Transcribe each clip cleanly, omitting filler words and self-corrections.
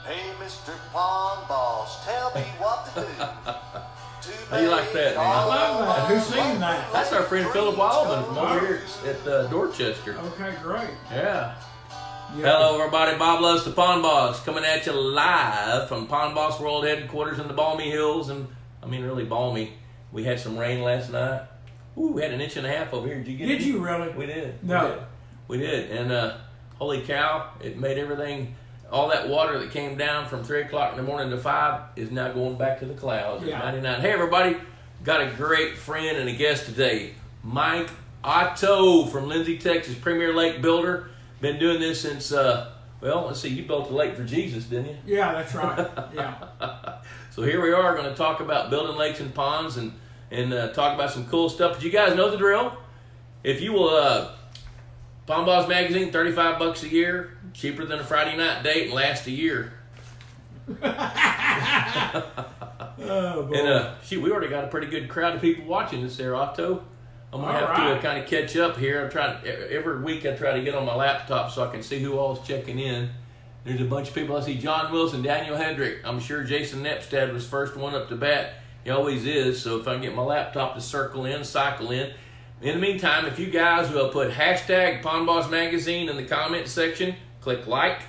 Hey, Mr. Pond Boss, tell me what to do. How you like that, man? I love that. Who's singing that? That's our friend Philip Wildman from over here at Dorchester. Okay, great. Yeah. Hello, everybody. Bob Loves the Pond Boss coming at you live from Pond Boss World headquarters in the Balmy Hills. And I mean, really balmy. We had some rain last night. Ooh, we had 1.5 inches over here. Did you get it? Did you really? We did. No. We did. And holy cow, it made everything, all that water that came down from 3 o'clock in the morning to 5 is now going back to the clouds at 99. Hey, everybody. Got a great friend and a guest today. Mike Otto from Lindsay, Texas, Premier Lake Builder. Been doing this since, well, let's see, you built a lake for Jesus, didn't you? Yeah, that's right. Yeah. So here we are going to talk about building lakes and ponds and talk about some cool stuff. But you guys know the drill. If you will, Pond Boss Magazine, $35 a year, cheaper than a Friday night date and last a year. Oh, boy. And shoot, we already got a pretty good crowd of people watching this there, Otto. I'm going to have to kind of catch up here. I'm trying every week I try to get on my laptop so I can see who all's checking in. There's a bunch of people. I see John Wilson, Daniel Hedrick. I'm sure Jason Nepstad was first one up to bat. He always is. So if I can get my laptop to cycle in. In the meantime, if you guys will put hashtag Pond Boss Magazine in the comment section, click like,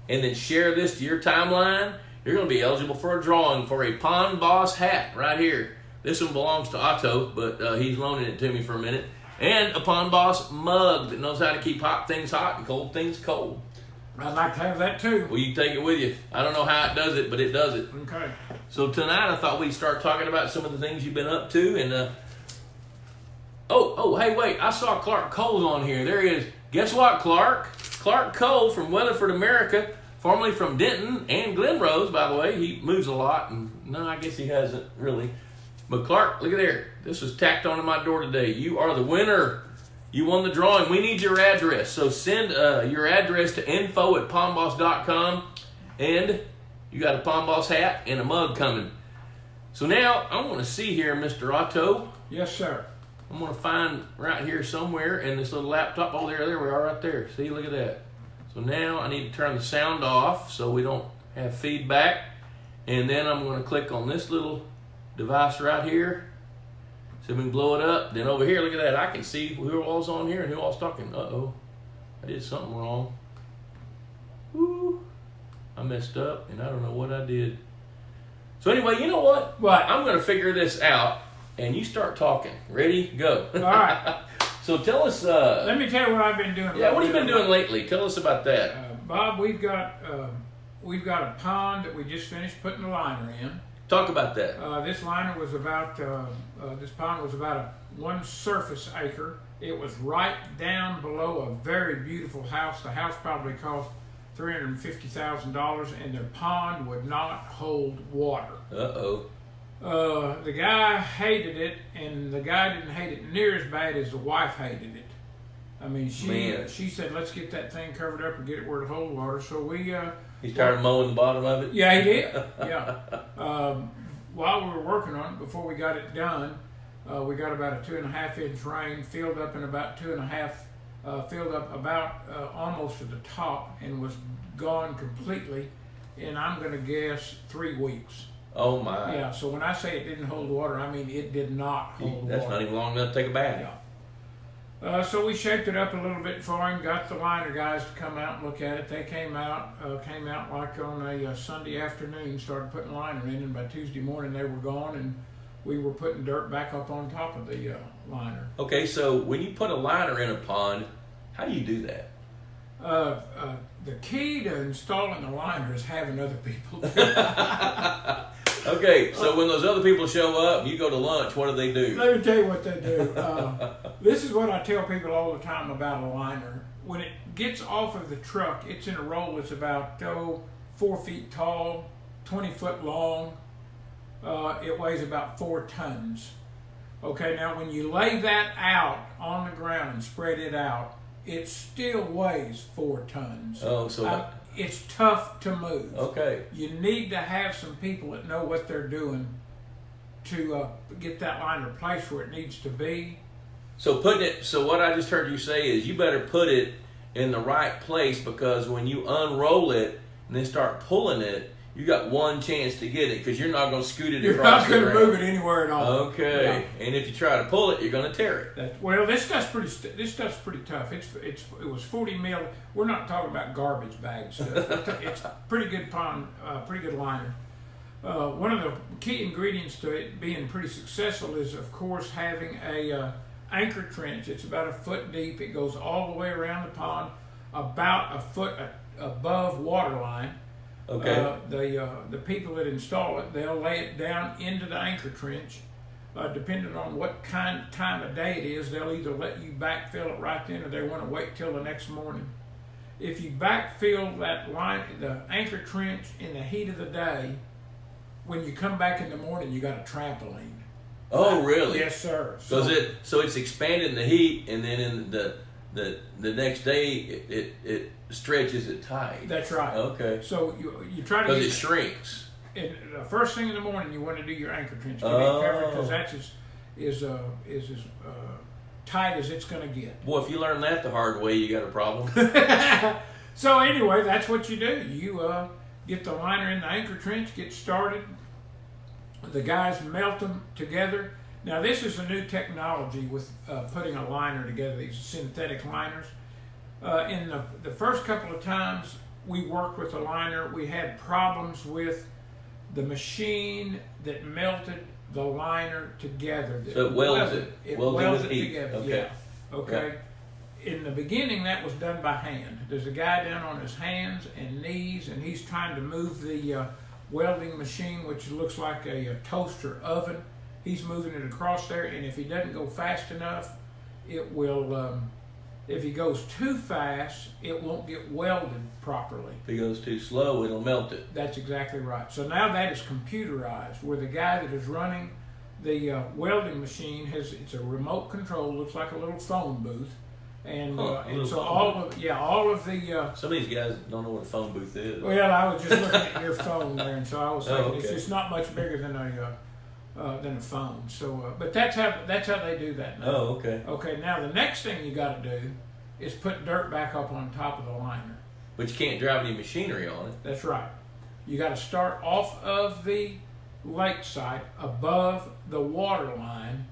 and then share this to your timeline, you're going to be eligible for a drawing for a Pond Boss hat right here. This one belongs to Otto, but he's loaning it to me for a minute. And a Pond Boss mug that knows how to keep hot things hot and cold things cold. I'd like to have that too. Well, you can take it with you. I don't know how it does it, but it does it. Okay. So tonight I thought we'd start talking about some of the things you've been up to. And hey, wait, I saw Clark Cole's on here. There he is. Guess what, Clark? Clark Cole from Weatherford, America, formerly from Denton and Glen Rose, by the way. He moves a lot, and no, I guess he hasn't really. But Clark, look at there. This was tacked onto my door today. You are the winner. You won the drawing. We need your address. So send your address to info@pondboss.com. And you got a Pond Boss hat and a mug coming. So now I want to see here, Mr. Otto. Yes, sir. I'm going to find right here somewhere in this little laptop. Oh, there we are right there. See, look at that. So now I need to turn the sound off so we don't have feedback. And then I'm going to click on this little device right here. So we can blow it up. Then over here, look at that. I can see who all's on here and who all's talking. Uh-oh. I did something wrong. Woo. I messed up, and I don't know what I did. So anyway, you know what? What? I'm going to figure this out, and you start talking. Ready? Go. All right. So tell us... let me tell you what I've been doing. Yeah, what have you been doing lately? Tell us about that. Bob, we've got a pond that we just finished putting the liner in. Talk about that. This liner was about, this pond was about 1 surface acre. It was right down below a very beautiful house. The house probably cost $350,000, and their pond would not hold water. Uh-oh. The guy hated it, and the guy didn't hate it near as bad as the wife hated it. I mean, she said, let's get that thing covered up and get it where it holds water. So we... He started mowing the bottom of it? Yeah, he did. Yeah. While we were working on it, before we got it done, we got about a 2.5 inch rain, filled up in about 2.5, filled up about almost to the top, and was gone completely. And I'm going to guess 3 weeks. Oh my. Yeah. So when I say it didn't hold water, I mean it did not hold water. That's not even long enough to take a bath. Yeah. So we shaped it up a little bit for him, got the liner guys to come out and look at it. They came out like on a Sunday afternoon, started putting liner in, and by Tuesday morning they were gone, and we were putting dirt back up on top of the liner. Okay, so when you put a liner in a pond, how do you do that? The key to installing a liner is having other people do it. Okay, so when those other people show up and you go to lunch, what do they do? Let me tell you what they do. This is what I tell people all the time about a liner. When it gets off of the truck, it's in a roll that's about 4 feet tall, 20 foot long. It weighs about 4 tons. Okay, now when you lay that out on the ground and spread it out, it still weighs 4 tons. Oh, so it's tough to move. Okay. You need to have some people that know what they're doing to get that liner placed where it needs to be. So what I just heard you say is you better put it in the right place, because when you unroll it, and then start pulling it, you got one chance to get it because you're not going to scoot it You're across not the going to ground. move it anywhere at all. Okay, and if you try to pull it, you're going to tear it. Well, this stuff's pretty tough. It was 40 mil. We're not talking about garbage bag stuff. It's pretty good pretty good liner. One of the key ingredients to it being pretty successful is, of course, having a anchor trench. It's about a foot deep. It goes all the way around the pond, about a foot above waterline. Okay. The people that install it, they'll lay it down into the anchor trench. Depending on what time of day it is, they'll either let you backfill it right then, or they want to wait till the next morning. If you backfill the anchor trench in the heat of the day, when you come back in the morning, you got a trampoline. Oh, really? Yes, sir. So it's expanded in the heat, and then in the next day it stretches it tight. That's right. Okay. So you try to because it shrinks. And the first thing in the morning, you want to do your anchor trench. Get it covered, because that's as tight as it's going to get. Boy, if you learn that the hard way, you got a problem. So anyway, that's what you do. You get the liner in the anchor trench, get started. The guys melt them together. Now this is a new technology with putting a liner together, these synthetic liners. In the first couple of times we worked with a liner, we had problems with the machine that melted the liner together. So it welds it. It Welds welds it it with heat. together. Okay. Yeah. Okay. In the beginning, that was done by hand. There's a guy down on his hands and knees, and he's trying to move the welding machine, which looks like a toaster oven. He's moving it across there, and if he doesn't go fast enough, it will. If he goes too fast, it won't get welded properly. If he goes too slow, it'll melt it. That's exactly right. So now that is computerized, where the guy that is running the welding machine it's a remote control, looks like a little phone booth, and so all of the some of these guys don't know what a phone booth is. well, I was just looking at your phone there, and so I was thinking okay. it's not much bigger than a phone. So, but that's how they do that now. Oh, okay. Okay, now the next thing you got to do is put dirt back up on top of the liner. But you can't drive any machinery on it. That's right. You got to start off of the lake site above the water line.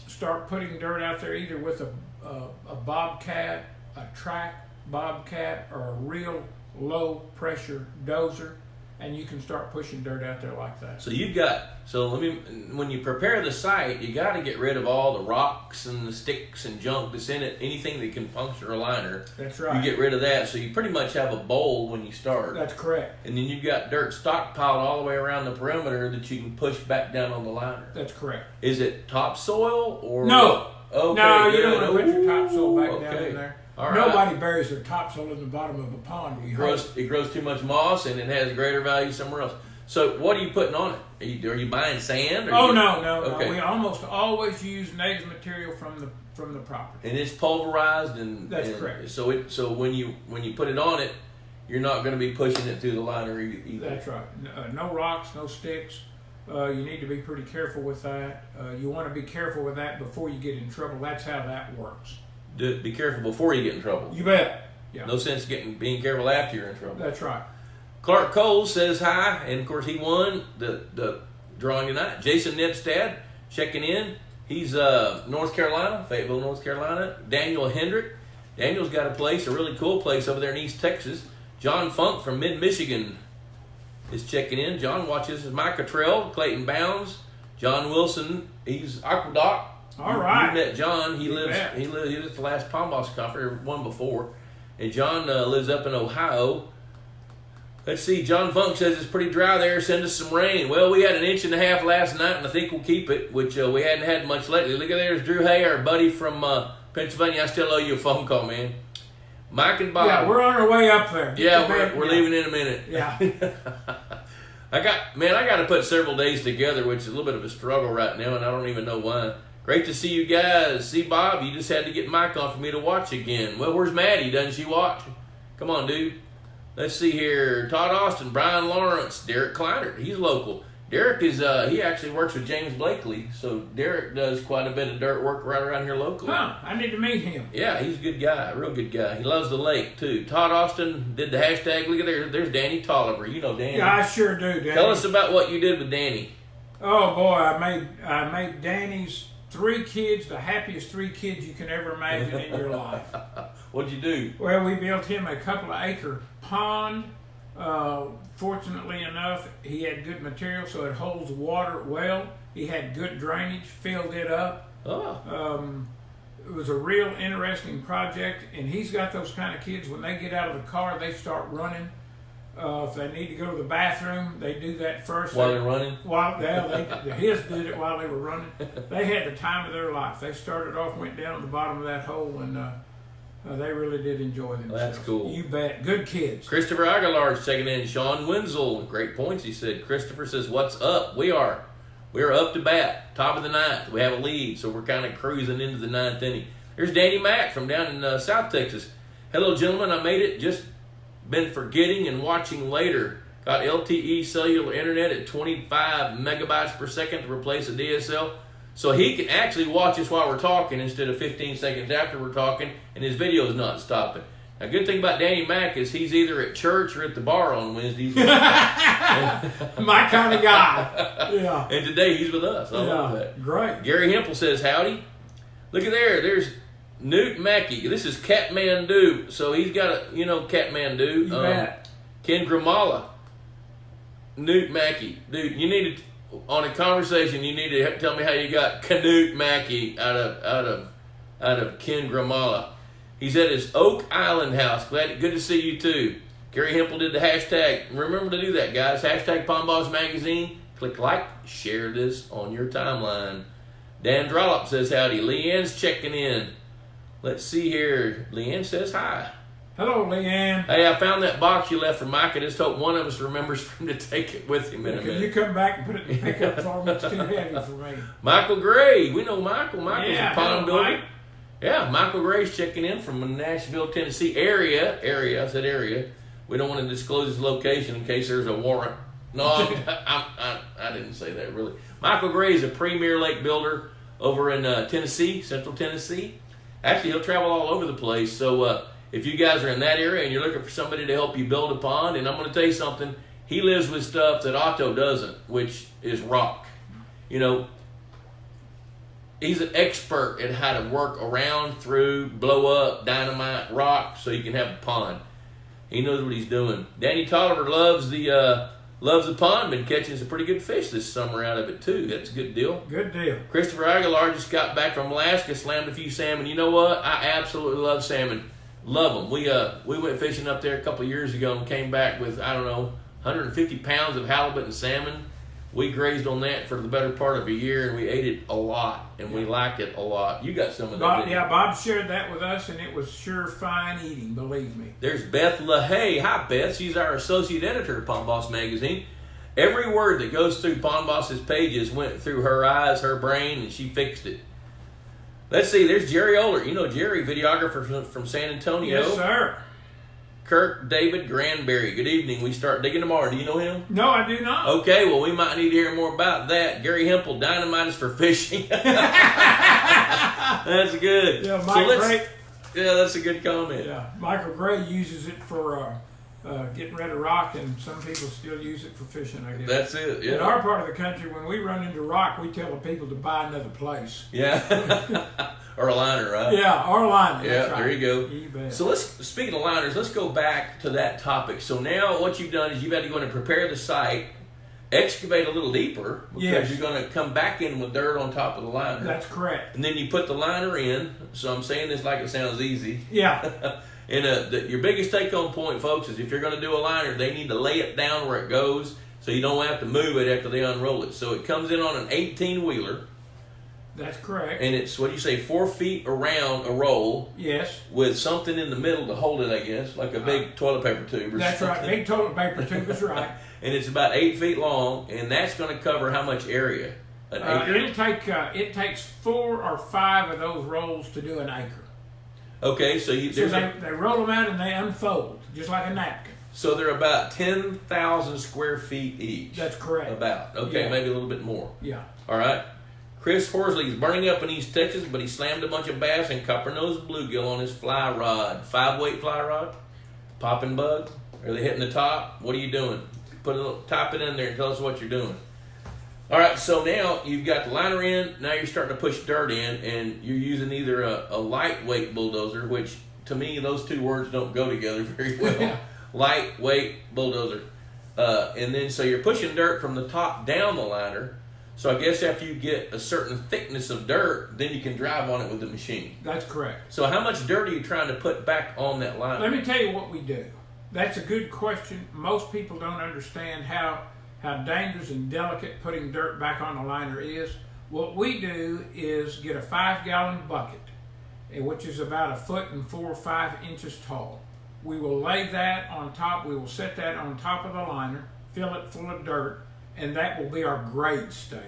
Start putting dirt out there either with a bobcat, a track bobcat, or a real low pressure dozer, and you can start pushing dirt out there like that. So when you prepare the site, you got to get rid of all the rocks and the sticks and junk that's in it, anything that can puncture a liner. That's right. You get rid of that, so you pretty much have a bowl when you start. That's correct. And then you've got dirt stockpiled all the way around the perimeter that you can push back down on the liner. That's correct. Is it topsoil or no? Okay, no, you good. don't want to put your topsoil back down Okay. in there. All right. Nobody buries their topsoil in the bottom of a pond. It grows too much moss, and it has greater value somewhere else. So what are you putting on it? Are you buying sand? No. Okay. We almost always use native material from the property. And it's pulverized, and That's correct. So when you put it on it, you're not going to be pushing it through the liner either. That's right. No rocks, no sticks. You need to be pretty careful with that. You want to be careful with that before you get in trouble. That's how that works. Be careful before you get in trouble. You bet. Yeah. No sense being careful after you're in trouble. That's right. Clark Cole says hi, and of course he won the drawing tonight. Jason Nipstad checking in. He's North Carolina, Fayetteville, North Carolina. Daniel Hendrick. Daniel's got a really cool place over there in East Texas. John Funk from Mid-Michigan is checking in. John watches Mike Cottrell, Clayton Bounds, John Wilson. He's Aqueduct. All right. You met John. He You lives bet. at the last Palm Boss conference, one before. And John lives up in Ohio. Let's see, John Funk says it's pretty dry there. Send us some rain. Well, we had 1.5 inches last night, and I think we'll keep it, which we hadn't had much lately. Look at there's Drew Hay, our buddy from Pennsylvania. I still owe you a phone call, man. Mike and Bob. Yeah, we're on our way up there. We're leaving in a minute. Yeah. I got to put several days together, which is a little bit of a struggle right now, and I don't even know why. Great to see you guys. See, Bob, you just had to get Mike on for me to watch again. Well, where's Maddie? Doesn't she watch? Come on, dude. Let's see here. Todd Austin, Brian Lawrence, Derek Kleinert. He's local. Derek is he actually works with James Blakely, so Derek does quite a bit of dirt work right around here locally. Huh, I need to meet him. Yeah, he's a good guy, a real good guy. He loves the lake too. Todd Austin did the hashtag. Look at there's Danny Tolliver. You know Danny. Yeah, I sure do, Danny. Tell us about what you did with Danny. Oh boy, I made Danny's 3 kids the happiest 3 kids you can ever imagine in your life. What'd you do? Well, we built him a couple of acre pond. Fortunately enough, he had good material, so it holds water well. He had good drainage, filled it up. Oh. It was a real interesting project, and he's got those kind of kids, when they get out of the car, they start running. If they need to go to the bathroom, they do that first. While they're running? His did it while they were running. They had the time of their life. They started off, went down to the bottom of that hole, and they really did enjoy themselves. That's cool. You bet. Good kids. Christopher Aguilar's checking in. Sean Wenzel, great points. He said, Christopher says, what's up? We're up to bat, top of the 9th. We have a lead, so we're kind of cruising into the 9th inning. There's Danny Mack from down in South Texas. Hello, gentlemen. I made it. Just been forgetting and watching later. Got LTE cellular internet at 25 megabytes per second to replace a DSL. So he can actually watch us while we're talking instead of 15 seconds after we're talking, and his video is not stopping. Now, good thing about Danny Mack is he's either at church or at the bar on Wednesdays. My kind of guy. Yeah. And today he's with us. I love that. Great. Gary Hempel says, howdy. Look at there. There's Newt Mackey. This is Kathmandu. So he's got a, Kathmandu. You bet. Ken Gramala. Newt Mackey. Dude, you need to, on a conversation, you need to tell me how you got Canute Mackey out of Ken Gramala. He's at his Oak Island house. Good to see you too. Gary Hempel did the hashtag. Remember to do that, guys. Hashtag Pond Boss Magazine. Click like, share this on your timeline. Dan Drollop says howdy. Leanne's checking in. Let's see here. Leanne says hi. Hello, Leanne. Hey, I found that box you left for Mike. I just hope one of us remembers for him to take it with him in a minute. Can you come back and put it in the pickup for me? It's too heavy for me. Michael Gray. We know Michael. Michael's a pond builder. Mike. Yeah, Michael Gray's checking in from the Nashville, Tennessee area. I said area. We don't want to disclose his location in case there's a warrant. No, I didn't say that really. Michael Gray is a premier lake builder over in Tennessee, Central Tennessee. Actually, he'll travel all over the place. So if you guys are in that area and you're looking for somebody to help you build a pond, and I'm going to tell you something, he lives with stuff that Otto doesn't, which is rock. He's an expert at how to work around, through, blow up, dynamite, rock, so you can have a pond. He knows what he's doing. Danny Tolliver loves the pond. Been catching some pretty good fish this summer out of it too. That's a good deal. Good deal. Christopher Aguilar just got back from Alaska, slammed a few salmon. You know what? I absolutely love salmon. Love them. We went fishing up there a couple of years ago and came back with 150 pounds of halibut and salmon. We grazed on that for the better part of a year, and we ate it a lot, and we liked it a lot. You got some of that, Bob shared that with us, and it was sure fine eating, believe me. There's Beth LaHaye. Hi, Beth. She's our associate editor of Pond Boss Magazine. Every word that goes through Pond Boss's pages went through her eyes, her brain, and she fixed it. Let's see. There's Jerry Oler. You know Jerry, videographer from San Antonio. Yes, sir. Kirk David Granberry. Good evening. We start digging tomorrow. Do you know him? No, I do not. Okay, well, we might need to hear more about that. Gary Hempel, dynamite is for fishing. That's good. Yeah, Gray. Yeah, that's a good comment. Yeah, Michael Gray uses it for getting rid of rock, and some people still use it for fishing, I guess. That's it, yeah. In our part of the country, when we run into rock, we tell the people to buy another place. Yeah. Or a liner, right? Yeah, or a liner. Yeah, that's right. There you go. You bet. So speaking of liners, let's go back to that topic. So now what you've done is you've had to go in and prepare the site, excavate a little deeper, because you're going to come back in with dirt on top of the liner. That's correct. And then you put the liner in. So I'm saying this like it sounds easy. Yeah. And your biggest take-home point, folks, is if you're going to do a liner, they need to lay it down where it goes so you don't have to move it after they unroll it. So it comes in on an 18-wheeler. That's correct. And it's, 4 feet around a roll. Yes. With something in the middle to hold it, I guess, like a big toilet paper tube or that's something. Right, big toilet paper tube is right. And it's about 8 feet long, and that's going to cover how much area? An acre? It takes 4 or 5 of those rolls to do an acre. Okay, so they roll them out and they unfold, just like a napkin. So they're about 10,000 square feet each. That's correct. About. Okay, Yeah. maybe a little bit more. Yeah. All right. Chris Horsley's burning up in East Texas, but he slammed a bunch of bass and copper-nosed bluegill on his fly rod. 5-weight fly rod? Popping bug? Are they hitting the top? What are you doing? Type it in there and tell us what you're doing. All right, so now you've got the liner in. Now you're starting to push dirt in, and you're using either a lightweight bulldozer, which to me those two words don't go together very well. Lightweight bulldozer. And then so you're pushing dirt from the top down the liner. So I guess after you get a certain thickness of dirt, then you can drive on it with the machine. That's correct. So how much dirt are you trying to put back on that liner? Let me tell you what we do. That's a good question. Most people don't understand how dangerous and delicate putting dirt back on the liner is. What we do is get a 5-gallon bucket, which is about 1 foot and 4 or 5 inches tall. We will lay that on top. We will set that on top of the liner, fill it full of dirt, and that will be our grade stake.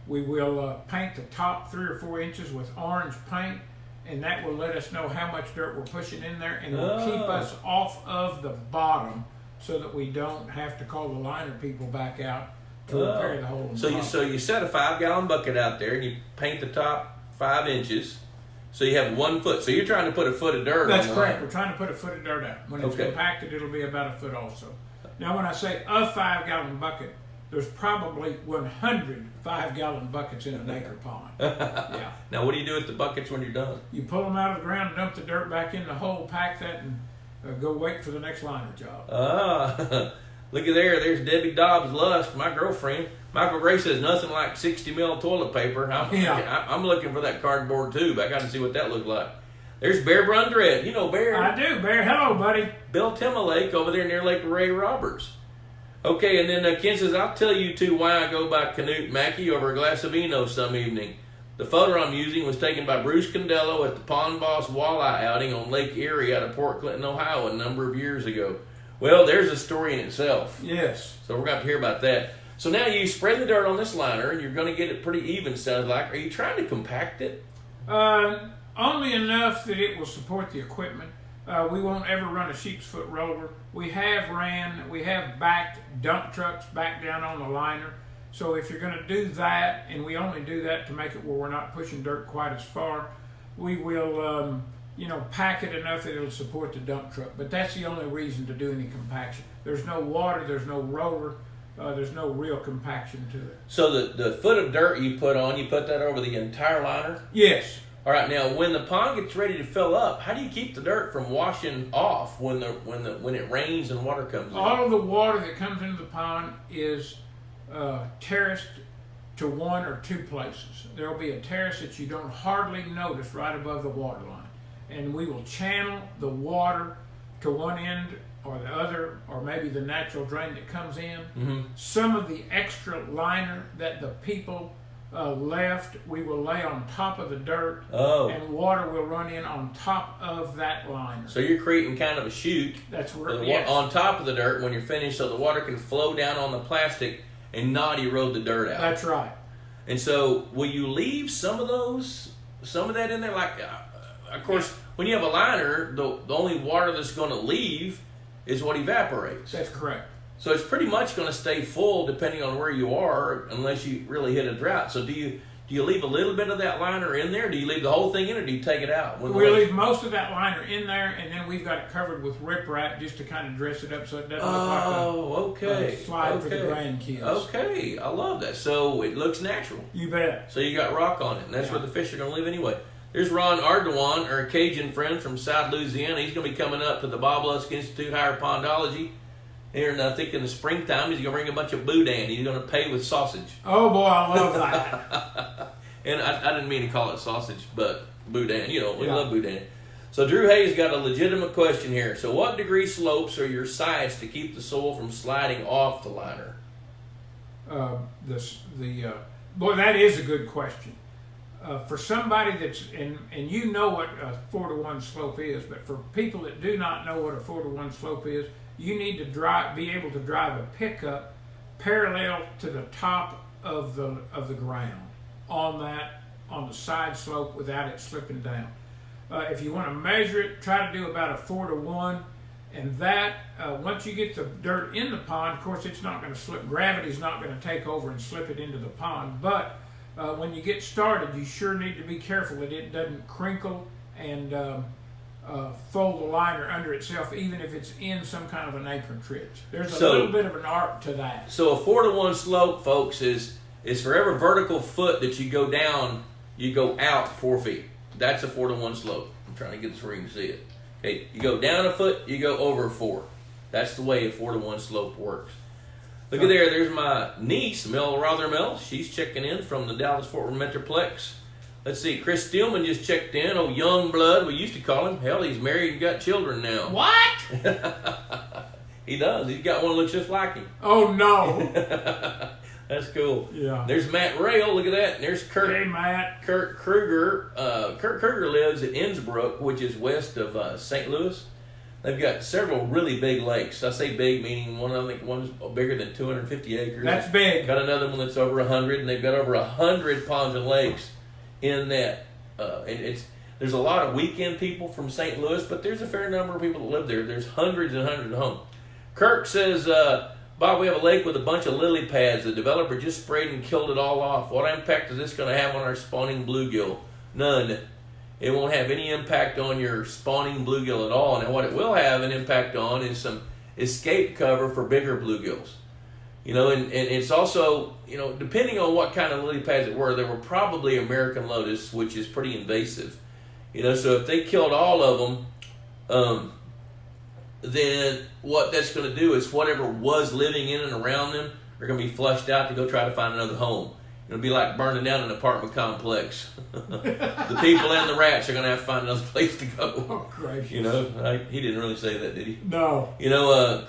We will paint the top 3 or 4 inches with orange paint, and that will let us know how much dirt we're pushing in there, and will keep us off of the bottom so that we don't have to call the liner people back out to repair the hole. So you set a 5-gallon bucket out there, and you paint the top 5 inches. So you have 1 foot. So you're trying to put a foot of dirt That's on the correct. liner. We're trying to put a foot of dirt out. When it's Okay. compacted, it'll be about 1 foot also. Now, when I say a 5-gallon bucket, there's probably 100 5-gallon buckets in an acre pond. Yeah. Now, what do you do with the buckets when you're done? You pull them out of the ground, dump the dirt back in the hole, pack that, and go wait for the next liner job. Look at there. There's Debbie Dobbs Lusk, my girlfriend. Michael Gray says nothing like 60 mil toilet paper. I'm looking for that cardboard tube. I got to see what that looks like. There's Bear Brundred. You know Bear. I do, Bear. Hello, buddy. Bill Timberlake over there near Lake Ray Roberts. Okay, and then Ken says, I'll tell you two why I go by Canute Mackey over a glass of vino some evening. The photo I'm using was taken by Bruce Condello at the Pond Boss Walleye outing on Lake Erie out of Port Clinton, Ohio a number of years ago. Well, there's a story in itself. Yes. So we're going to hear about that. So now you spread the dirt on this liner, and you're going to get it pretty even, sounds like. Are you trying to compact it? Only enough that it will support the equipment. We won't ever run a sheep's foot roller. We have backed dump trucks back down on the liner. So if you're going to do that, and we only do that to make it where we're not pushing dirt quite as far, we will, pack it enough that it'll support the dump truck. But that's the only reason to do any compaction. There's no water, there's no roller, there's no real compaction to it. So the foot of dirt you put that over the entire liner? Yes. All right. Now, when the pond gets ready to fill up, how do you keep the dirt from washing off when it rains and water comes in? All of the water that comes into the pond is terraced to 1 or 2 places. There will be a terrace that you don't hardly notice right above the water line, and we will channel the water to one end or the other, or maybe the natural drain that comes in. Mm-hmm. Some of the extra liner that the people left, we will lay on top of the dirt, and water will run in on top of that liner. So you're creating kind of a chute. That's where on top of the dirt when you're finished, so the water can flow down on the plastic and not erode the dirt out. That's right. And so, will you leave some of that in there? Like, of course, when you have a liner, the only water that's going to leave is what evaporates. That's correct. So it's pretty much going to stay full depending on where you are, unless you really hit a drought. So do you leave a little bit of that liner in there? Do you leave the whole thing in, or do you take it out? We leave most of that liner in there, and then we've got it covered with riprap just to kind of dress it up so it doesn't look like a slide for the grandkids. Okay, I love that. So it looks natural. You bet. So you got rock on it, and that's where the fish are going to live anyway. There's Ron Ardoin, our Cajun friend from South Louisiana. He's going to be coming up to the Bob Lusk Institute Higher Pondology here, and I think in the springtime he's going to bring a bunch of boudin. He's going to pay with sausage. Oh boy, I love that. And I didn't mean to call it sausage, but boudin. We love boudin. So Drew Hayes got a legitimate question here. So what degree slopes are your sides to keep the soil from sliding off the liner? Boy, that is a good question. For somebody that's, and you know what a 4-to-1 slope is, but for people that do not know what a 4-to-1 slope is, you need to be able to drive a pickup parallel to the top of the ground on the side slope without it slipping down. If you want to measure it, try to do about a 4-to-1. And that, once you get the dirt in the pond, of course it's not going to slip. Gravity's not going to take over and slip it into the pond. But when you get started, you sure need to be careful that it doesn't crinkle and fold the liner under itself, even if it's in some kind of an apron trench. There's a little bit of an art to that. So a 4-to-1 slope, folks, is for every vertical foot that you go down, you go out 4 feet. That's a 4-to-1 slope. I'm trying to get this where you can see it. Okay, you go down a foot, you go over 4. That's the way a 4-to-1 slope works. Look at there. There's my niece, Mel Rothermel. She's checking in from the Dallas-Fort Worth Metroplex. Let's see. Chris Stillman just checked in. Oh, young blood, we used to call him. Hell, he's married and got children now. What? He does. He's got one that looks just like him. Oh, no. That's cool. Yeah. There's Matt Rail. Look at that. And there's Kurt. Hey, Matt. Kurt Kruger. Kurt Kruger lives at Innsbruck, which is west of St. Louis. They've got several really big lakes. I say big, meaning one's bigger than 250 acres. That's big. Got another one that's over 100, and they've got over 100 ponds and lakes in that. And there's a lot of weekend people from St. Louis, but there's a fair number of people that live there. There's hundreds and hundreds of homes. Kirk says, Bob, we have a lake with a bunch of lily pads. The developer just sprayed and killed it all off. What impact is this going to have on our spawning bluegill? None. It won't have any impact on your spawning bluegill at all. Now, what it will have an impact on is some escape cover for bigger bluegills. And it's also, depending on what kind of lily pads it were, there were probably American lotus, which is pretty invasive. So if they killed all of them, then what that's going to do is whatever was living in and around them are going to be flushed out to go try to find another home. It'll be like burning down an apartment complex. The people and the rats are going to have to find another place to go. Oh, gracious. He didn't really say that, did he? No.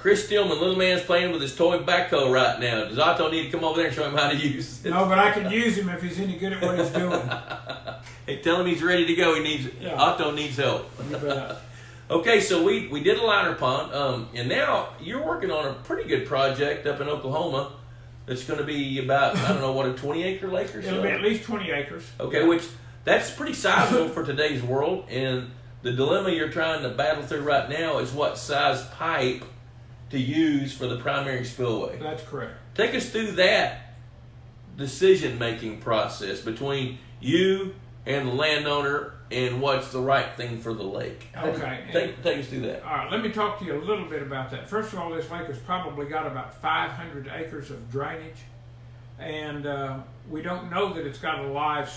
Chris Stillman, little man's playing with his toy backhoe right now. Does Otto need to come over there and show him how to use it? No, but I can use him if he's any good at what he's doing. Hey, tell him he's ready to go. Otto needs help. You bet. Okay, so we did a liner pond, and now you're working on a pretty good project up in Oklahoma. It's going to be about, I don't know, what, a 20-acre lake or so? It'll be at least 20 acres. Okay, which that's pretty sizable for today's world, and the dilemma you're trying to battle through right now is what size pipe to use for the primary spillway. That's correct. Take us through that decision-making process between you and the landowner and what's the right thing for the lake. Okay. Take us through that. All right, let me talk to you a little bit about that. First of all, this lake has probably got about 500 acres of drainage, and we don't know that it's got a live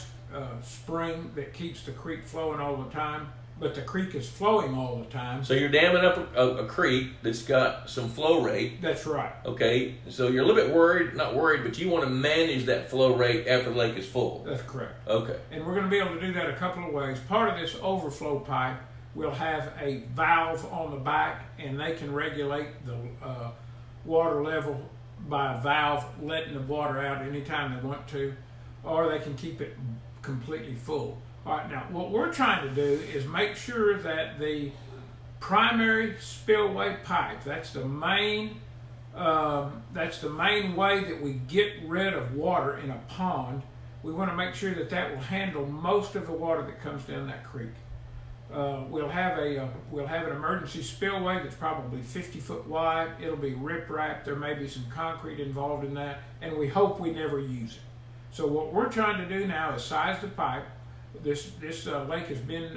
spring that keeps the creek flowing all the time, but the creek is flowing all the time. So you're damming up a creek that's got some flow rate. That's right. Okay, so you're a little bit not worried, but you want to manage that flow rate after the lake is full. That's correct. Okay. And we're going to be able to do that a couple of ways. Part of this overflow pipe will have a valve on the back, and they can regulate the water level by a valve, letting the water out anytime they want to, or they can keep it completely full. All right, now what we're trying to do is make sure that the primary spillway pipe, that's the main way that we get rid of water in a pond. We want to make sure that that will handle most of the water that comes down that creek. We'll have an emergency spillway that's probably 50 foot wide. It'll be rip-wrapped. There may be some concrete involved in that, and we hope we never use it. So what we're trying to do now is size the pipe. This lake has been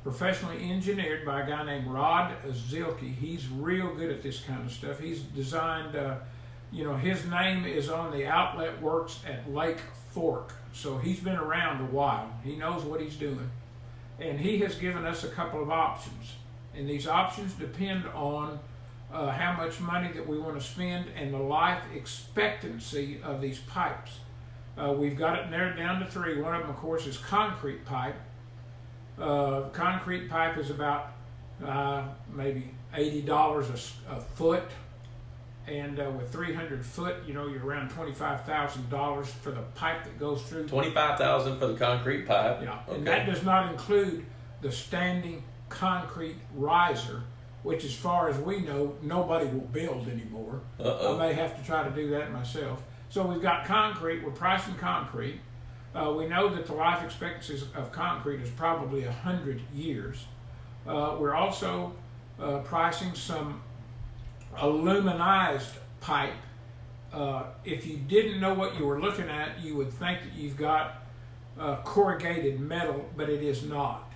professionally engineered by a guy named Rod Zilke. He's real good at this kind of stuff. He's designed, his name is on the outlet works at Lake Fork. So he's been around a while. He knows what he's doing. And he has given us a couple of options. And these options depend on how much money that we want to spend and the life expectancy of these pipes. We've got it narrowed down to 3. One of them, of course, is concrete pipe. Concrete pipe is about maybe $80 a foot. And with 300 foot, you're around $25,000 for the pipe that goes through. $25,000 for the concrete pipe. Yeah, okay. And that does not include the standing concrete riser, which, as far as we know, nobody will build anymore. I may have to try to do that myself. So we've got concrete. We're pricing concrete. We know that the life expectancy of concrete is probably 100 years. We're also pricing some aluminized pipe. If you didn't know what you were looking at, you would think that you've got corrugated metal, but it is not.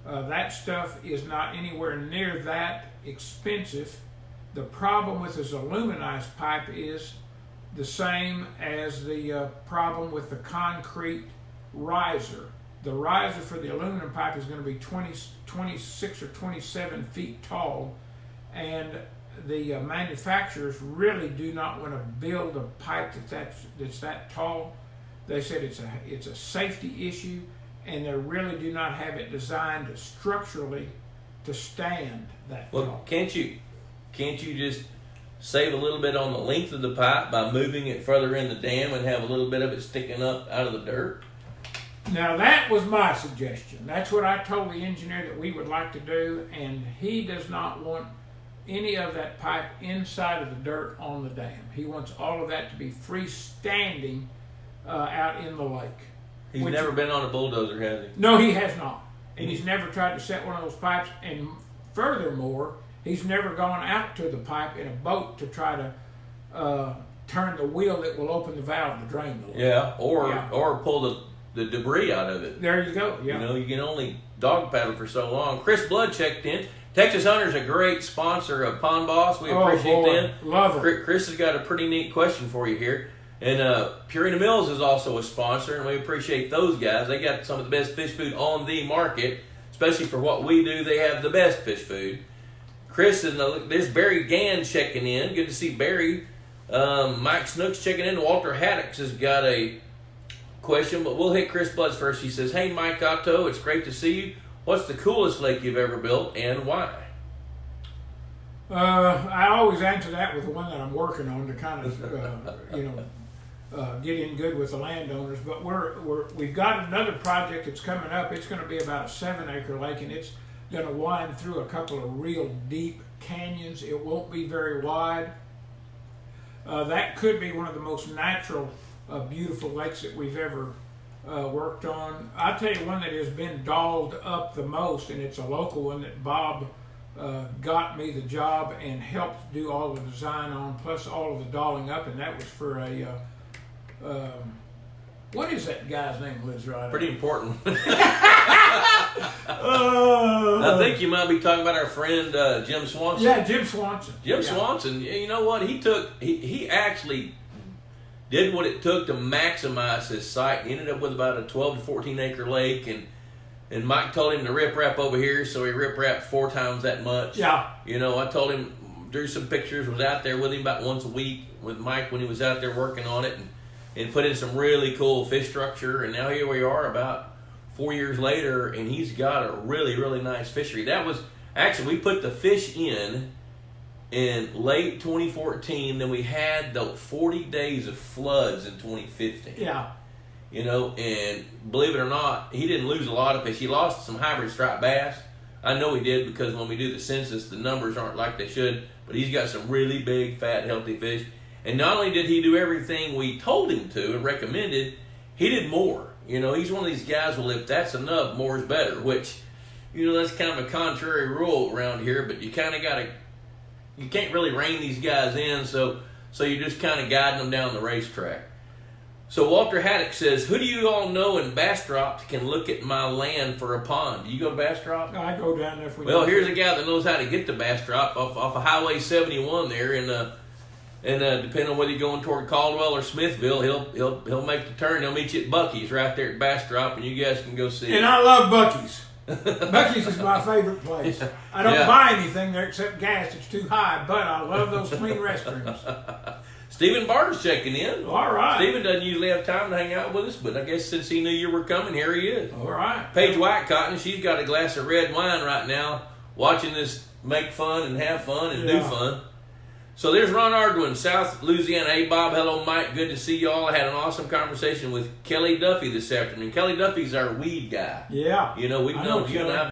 That stuff is not anywhere near that expensive. The problem with this aluminized pipe is the same as the problem with the concrete riser. The riser for the aluminum pipe is going to be 26 or 27 feet tall, and the manufacturers really do not want to build a pipe that's that tall. They said it's a safety issue, and they really do not have it designed structurally to stand that tall. Well, can't you just save a little bit on the length of the pipe by moving it further in the dam and have a little bit of it sticking up out of the dirt? Now that was my suggestion. That's what I told the engineer that we would like to do, and he does not want any of that pipe inside of the dirt on the dam. He wants all of that to be freestanding out in the lake. He's never been on a bulldozer, has he? No, he has not. And he's never tried to set one of those pipes, and furthermore, he's never gone out to the pipe in a boat to try to turn the wheel that will open the valve to drain the lake. Yeah, or pull the debris out of it. There you go. Yeah. You know, you can only dog paddle for so long. Chris Blood checked in. Texas Hunter's a great sponsor of Pond Boss. We appreciate them. Love it. Chris has got a pretty neat question for you here. And Purina Mills is also a sponsor, and we appreciate those guys. They got some of the best fish food on the market, especially for what we do. They have the best fish food. Chris, there's Barry Gann checking in. Good to see Barry. Mike Snooks checking in. Walter Haddocks has got a question, but we'll hit Chris Bloods first. He says, "Hey, Mike Otto, it's great to see you. What's the coolest lake you've ever built, and why?" I always answer that with the one that I'm working on to kind of, get in good with the landowners. But we've got another project that's coming up. It's going to be about a 7-acre lake, and it's going to wind through a couple of real deep canyons. It won't be very wide. That could be one of the most natural, beautiful lakes that we've ever worked on. I'll tell you one that has been dolled up the most, and it's a local one that Bob got me the job and helped do all the design on, plus all of the dolling up, and that was for a what is that guy's name who lives right Pretty important. I think you might be talking about our friend Jim Swanson. Yeah, Jim Swanson. Swanson, you know what? He actually did what it took to maximize his site. He ended up with about a 12 to 14 acre lake, and Mike told him to rip wrap over here, so he rip wrapped 4 times that much. Yeah. You know, I told him, drew some pictures, was out there with him about once a week with Mike when he was out there working on it, and put in some really cool fish structure, and now here we are about 4 years later, and he's got a really, really nice fishery. That was, actually, we put the fish in late 2014, then we had the 40 days of floods in 2015. Yeah. You know, and believe it or not, he didn't lose a lot of fish. He lost some hybrid striped bass. I know he did because when we do the census, the numbers aren't like they should, but he's got some really big, fat, healthy fish. And not only did he do everything we told him to and recommended, he did more. You know, he's one of these guys, well, if that's enough, more is better, which, you know, that's kind of a contrary rule around here, but you kind of got to, you can't really rein these guys in, so you're just kind of guiding them down the racetrack. So Walter Haddock says, who do you all know in Bastrop can look at my land for a pond? Do you go to Bastrop? I go down there for. Well, here's a guy that knows how to get to Bastrop off of Highway 71 there, and depending on whether you're going toward Caldwell or Smithville, he'll make the turn. He'll meet you at Buc-ee's right there at Bastrop, and you guys can go see. And I love Buc-ee's. Buc-ee's is my favorite place. I don't buy anything there except gas. It's too high, but I love those clean restrooms. Stephen Barnes checking in. All right. Stephen doesn't usually have time to hang out with us, but I guess since he knew you were coming, here he is. All right. Paige Whitecotton, she's got a glass of red wine right now, watching this make fun and have fun and do fun. So there's Ron Ardwin, South Louisiana. Hey, Bob. Hello, Mike. Good to see you all. I had an awesome conversation with Kelly Duffy this afternoon. Kelly Duffy's our weed guy. Yeah. You know, we've known you and I